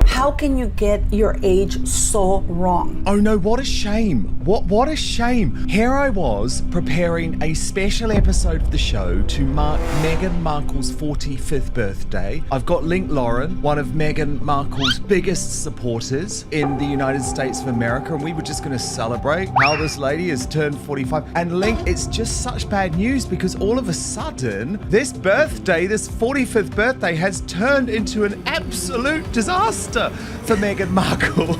How can you get your age so wrong? Oh no, what a shame. What a shame. Here I was preparing a special episode of the show to mark Meghan Markle's 45th birthday. I've got Link Lauren, one of Meghan Markle's biggest supporters in the United States of America, and we were just going to celebrate how this lady has turned 45. And Link, it's just such bad news because all of a sudden, this birthday, this 45th birthday, has turned into an absolute disaster for Meghan Markle.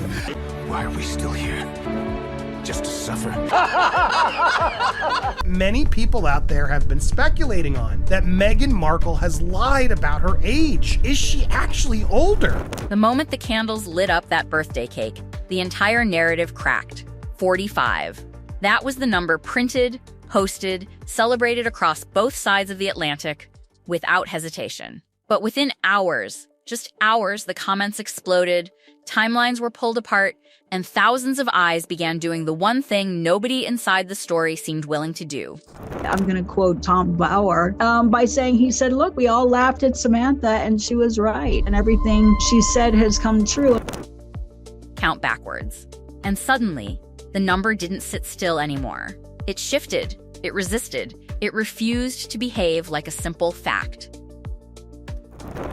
Why are we still here? Just to suffer? Many people out there have been speculating on that Meghan Markle has lied about her age. Is she actually older? The moment the candles lit up that birthday cake, the entire narrative cracked. 45. That was the number printed, posted, celebrated across both sides of the Atlantic without hesitation. But within hours, just hours, the comments exploded, timelines were pulled apart, and thousands of eyes began doing the one thing nobody inside the story seemed willing to do. I'm going to quote Tom Bauer by saying, he said, look, we all laughed at Samantha and she was right. And everything she said has come true. Count backwards. And suddenly, the number didn't sit still anymore. It shifted. It resisted. It refused to behave like a simple fact.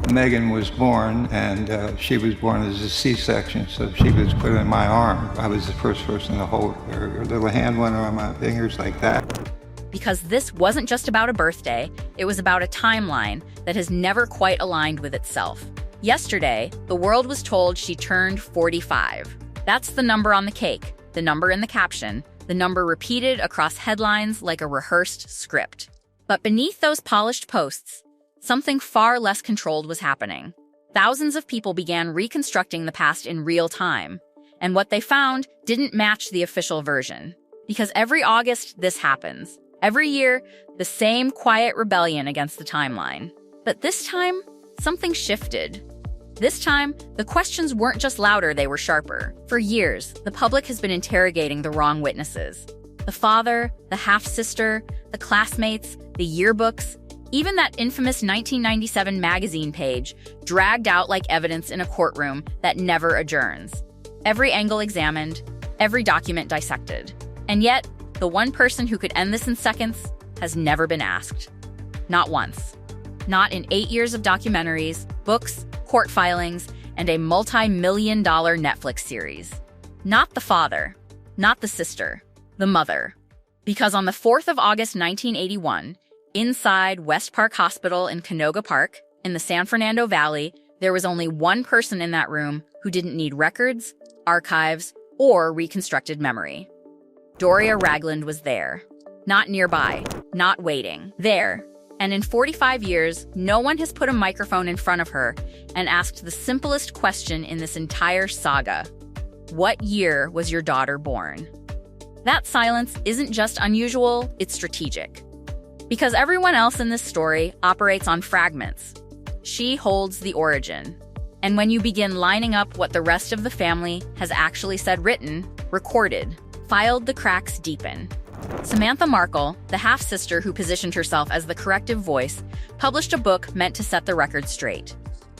Meghan was born, and she was born as a C-section, so she was put in my arm. I was the first person to hold her. Her little hand went around my fingers like that. Because this wasn't just about a birthday, it was about a timeline that has never quite aligned with itself. Yesterday, the world was told she turned 45. That's the number on the cake, the number in the caption, the number repeated across headlines like a rehearsed script. But beneath those polished posts, something far less controlled was happening. Thousands of people began reconstructing the past in real time, and what they found didn't match the official version. Because every August, this happens. Every year, the same quiet rebellion against the timeline. But this time, something shifted. This time, the questions weren't just louder, they were sharper. For years, the public has been interrogating the wrong witnesses. The father, the half-sister, the classmates, the yearbooks, even that infamous 1997 magazine page dragged out like evidence in a courtroom that never adjourns. Every angle examined, every document dissected. And yet, the one person who could end this in seconds has never been asked. Not once. Not in 8 years of documentaries, books, court filings, and a multi-million-dollar Netflix series. Not the father, not the sister, the mother. Because on the 4th of August 1981, inside West Park Hospital in Canoga Park, in the San Fernando Valley, there was only one person in that room who didn't need records, archives, or reconstructed memory. Doria Ragland was there. Not nearby, not waiting. There. And in 45 years, no one has put a microphone in front of her and asked the simplest question in this entire saga. What year was your daughter born? That silence isn't just unusual, it's strategic. Because everyone else in this story operates on fragments. She holds the origin. And when you begin lining up what the rest of the family has actually said, written, recorded, filed, the cracks deepen. Samantha Markle, the half-sister who positioned herself as the corrective voice, published a book meant to set the record straight.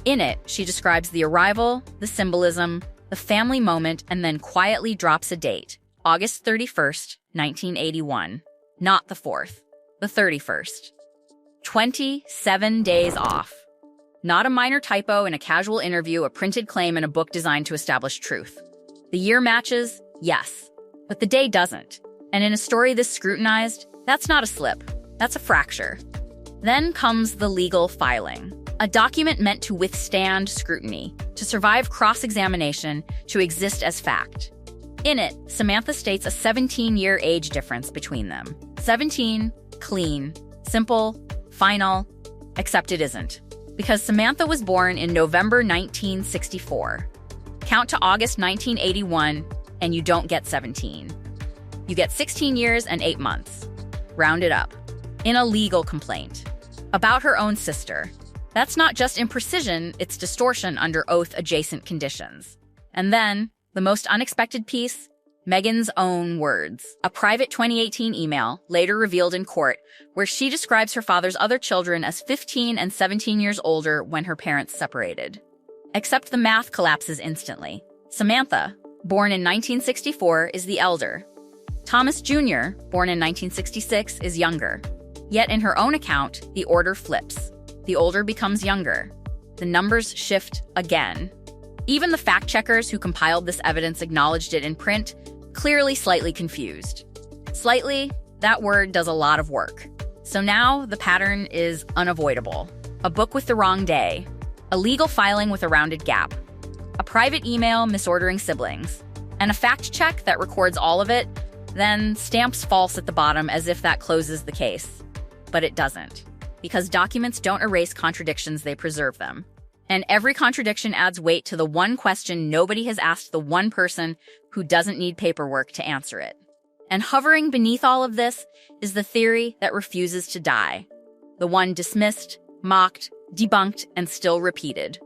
In it, she describes the arrival, the symbolism, the family moment, and then quietly drops a date, August 31st, 1981. Not the 4th. The 31st. 27 days off. Not a minor typo in a casual interview, a printed claim in a book designed to establish truth. The year matches, yes, but the day doesn't. And in a story this scrutinized, that's not a slip, that's a fracture. Then comes the legal filing. A document meant to withstand scrutiny, to survive cross-examination, to exist as fact. In it, Samantha states a 17-year age difference between them. 17, clean, simple, final, except it isn't. Because Samantha was born in November 1964. Count to August 1981, and you don't get 17. You get 16 years and 8 months. Round it up. In a legal complaint. About her own sister. That's not just imprecision, it's distortion under oath-adjacent conditions. And then, the most unexpected piece, Meghan's own words. A private 2018 email, later revealed in court, where she describes her father's other children as 15 and 17 years older when her parents separated. Except the math collapses instantly. Samantha, born in 1964, is the elder. Thomas Jr., born in 1966, is younger. Yet in her own account, the order flips. The older becomes younger. The numbers shift again. Even the fact-checkers who compiled this evidence acknowledged it in print, clearly slightly confused. Slightly, that word does a lot of work. So now the pattern is unavoidable. A book with the wrong day. A legal filing with a rounded gap. A private email misordering siblings. And a fact-check that records all of it, then stamps false at the bottom as if that closes the case. But it doesn't. Because documents don't erase contradictions, they preserve them. And every contradiction adds weight to the one question nobody has asked the one person who doesn't need paperwork to answer it. And hovering beneath all of this is the theory that refuses to die. The one dismissed, mocked, debunked, and still repeated.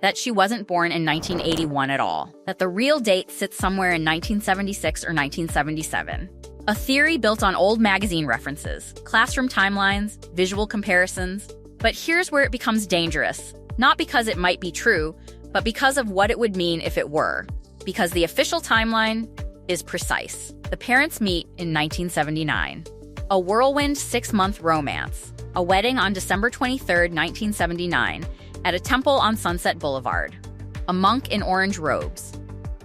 That she wasn't born in 1981 at all. That the real date sits somewhere in 1976 or 1977. A theory built on old magazine references, classroom timelines, visual comparisons. But here's where it becomes dangerous. Not because it might be true, but because of what it would mean if it were. Because the official timeline is precise. The parents meet in 1979. A whirlwind 6-month romance. A wedding on December 23, 1979, at a temple on Sunset Boulevard. A monk in orange robes.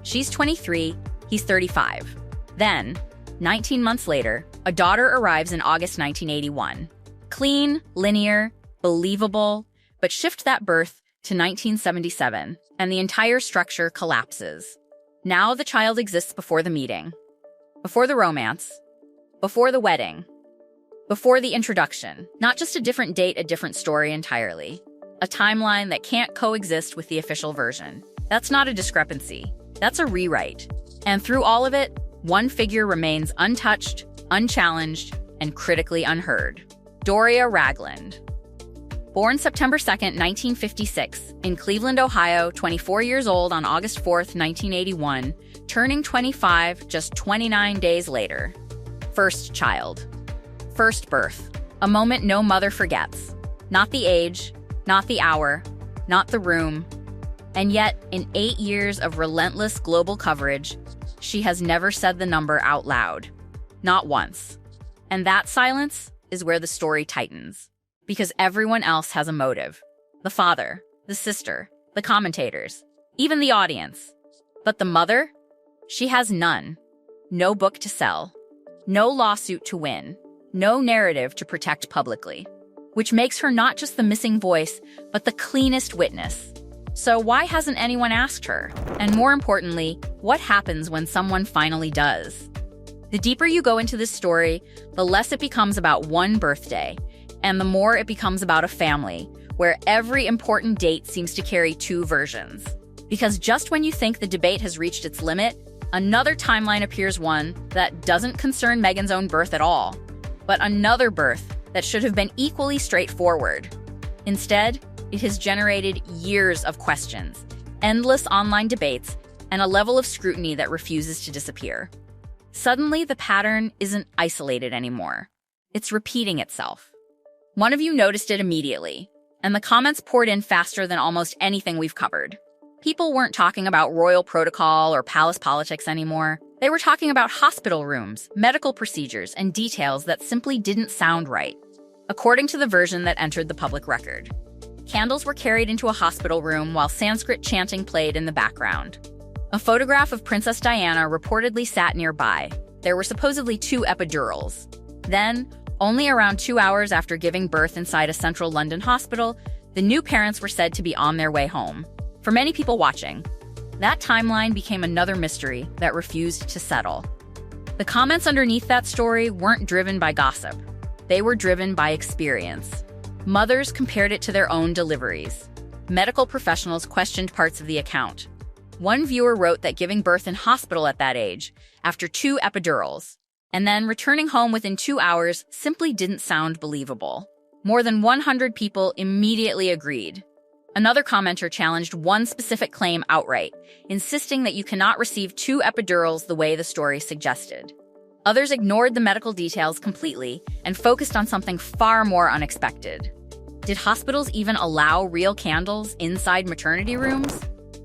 She's 23, he's 35. Then, 19 months later, a daughter arrives in August 1981. Clean, linear, believable, but shift that birth to 1977, and the entire structure collapses. Now the child exists before the meeting, before the romance, before the wedding, before the introduction. Not just a different date, a different story entirely. A timeline that can't coexist with the official version. That's not a discrepancy. That's a rewrite. And through all of it, one figure remains untouched, unchallenged, and critically unheard. Doria Ragland. Born September 2, 1956, in Cleveland, Ohio, 24 years old on August 4, 1981, turning 25 just 29 days later. First child. First birth. A moment no mother forgets. Not the age, not the hour, not the room. And yet, in 8 years of relentless global coverage, she has never said the number out loud. Not once. And that silence is where the story tightens. Because everyone else has a motive. The father, the sister, the commentators, even the audience. But the mother? She has none. No book to sell. No lawsuit to win. No narrative to protect publicly. Which makes her not just the missing voice, but the cleanest witness. So why hasn't anyone asked her? And more importantly, what happens when someone finally does? The deeper you go into this story, the less it becomes about one birthday, and the more it becomes about a family, where every important date seems to carry two versions. Because just when you think the debate has reached its limit, another timeline appears, one that doesn't concern Meghan's own birth at all, but another birth that should have been equally straightforward. Instead, it has generated years of questions, endless online debates, and a level of scrutiny that refuses to disappear. Suddenly, the pattern isn't isolated anymore. It's repeating itself. One of you noticed it immediately, and the comments poured in faster than almost anything we've covered. People weren't talking about royal protocol or palace politics anymore. They were talking about hospital rooms, medical procedures, and details that simply didn't sound right, according to the version that entered the public record. Candles were carried into a hospital room while Sanskrit chanting played in the background. A photograph of Princess Diana reportedly sat nearby. There were supposedly 2 epidurals. Then, only around 2 hours after giving birth inside a central London hospital, the new parents were said to be on their way home. For many people watching, that timeline became another mystery that refused to settle. The comments underneath that story weren't driven by gossip. They were driven by experience. Mothers compared it to their own deliveries. Medical professionals questioned parts of the account. One viewer wrote that giving birth in hospital at that age, after 2 epidurals, and then returning home within 2 hours simply didn't sound believable. More than 100 people immediately agreed. Another commenter challenged one specific claim outright, insisting that you cannot receive 2 epidurals the way the story suggested. Others ignored the medical details completely and focused on something far more unexpected. Did hospitals even allow real candles inside maternity rooms?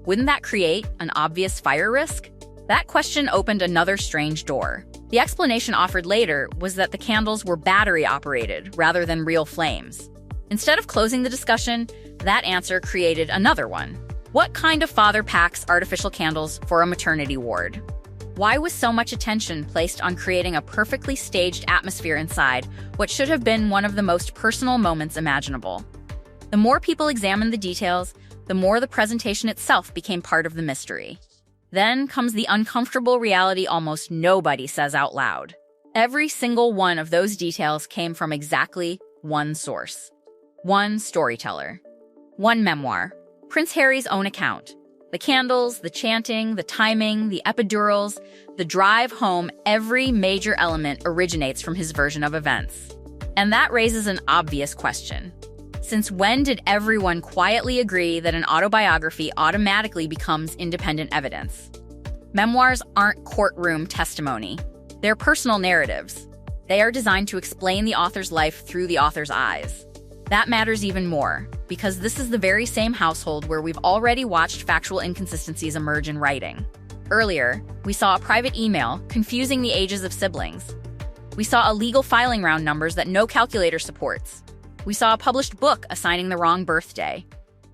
Wouldn't that create an obvious fire risk? That question opened another strange door. The explanation offered later was that the candles were battery-operated rather than real flames. Instead of closing the discussion, that answer created another one. What kind of father packs artificial candles for a maternity ward? Why was so much attention placed on creating a perfectly staged atmosphere inside what should have been one of the most personal moments imaginable? The more people examined the details, the more the presentation itself became part of the mystery. Then comes the uncomfortable reality almost nobody says out loud. Every single one of those details came from exactly one source. One storyteller. One memoir. Prince Harry's own account. The candles, the chanting, the timing, the epidurals, the drive home, every major element originates from his version of events. And that raises an obvious question. Since when did everyone quietly agree that an autobiography automatically becomes independent evidence? Memoirs aren't courtroom testimony. They're personal narratives. They are designed to explain the author's life through the author's eyes. That matters even more, because this is the very same household where we've already watched factual inconsistencies emerge in writing. Earlier, we saw a private email confusing the ages of siblings. We saw a legal filing round numbers that no calculator supports. We saw a published book assigning the wrong birthday.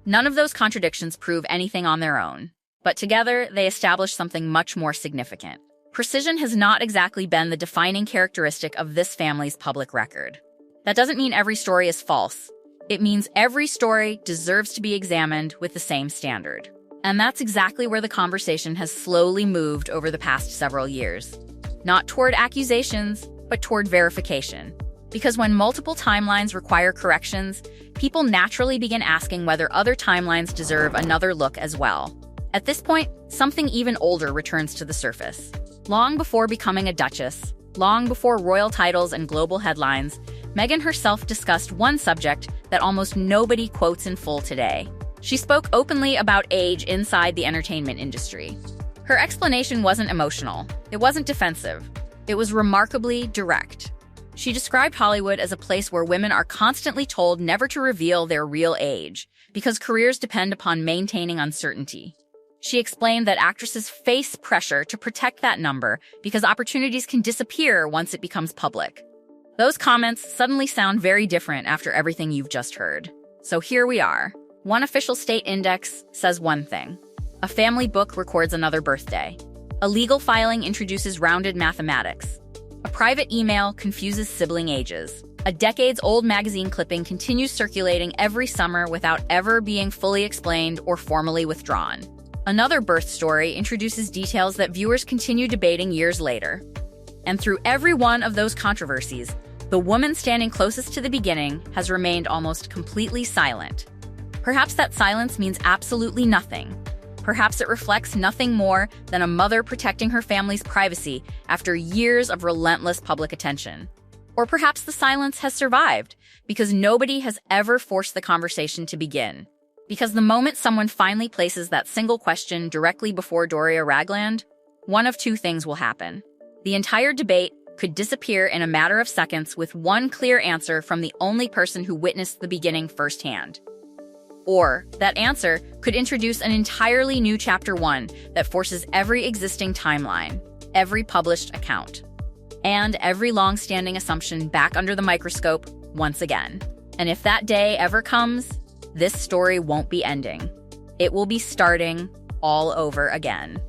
None of those contradictions prove anything on their own, but together they establish something much more significant. Precision has not exactly been the defining characteristic of this family's public record. That doesn't mean every story is false. It means every story deserves to be examined with the same standard. And that's exactly where the conversation has slowly moved over the past several years. Not toward accusations, but toward verification. Because when multiple timelines require corrections, people naturally begin asking whether other timelines deserve another look as well. At this point, something even older returns to the surface. Long before becoming a duchess, long before royal titles and global headlines, Meghan herself discussed one subject that almost nobody quotes in full today. She spoke openly about age inside the entertainment industry. Her explanation wasn't emotional. It wasn't defensive. It was remarkably direct. She described Hollywood as a place where women are constantly told never to reveal their real age, because careers depend upon maintaining uncertainty. She explained that actresses face pressure to protect that number because opportunities can disappear once it becomes public. Those comments suddenly sound very different after everything you've just heard. So here we are. One official state index says one thing. A family book records another birthday. A legal filing introduces rounded mathematics. A private email confuses sibling ages. A decades-old magazine clipping continues circulating every summer without ever being fully explained or formally withdrawn. Another birth story introduces details that viewers continue debating years later. And through every one of those controversies, the woman standing closest to the beginning has remained almost completely silent. Perhaps that silence means absolutely nothing. Perhaps it reflects nothing more than a mother protecting her family's privacy after years of relentless public attention. Or perhaps the silence has survived because nobody has ever forced the conversation to begin. Because the moment someone finally places that single question directly before Doria Ragland, one of two things will happen. The entire debate could disappear in a matter of seconds with one clear answer from the only person who witnessed the beginning firsthand. Or that answer could introduce an entirely new chapter 1 that forces every existing timeline, every published account, and every long-standing assumption back under the microscope once again. And if that day ever comes, this story won't be ending. It will be starting all over again.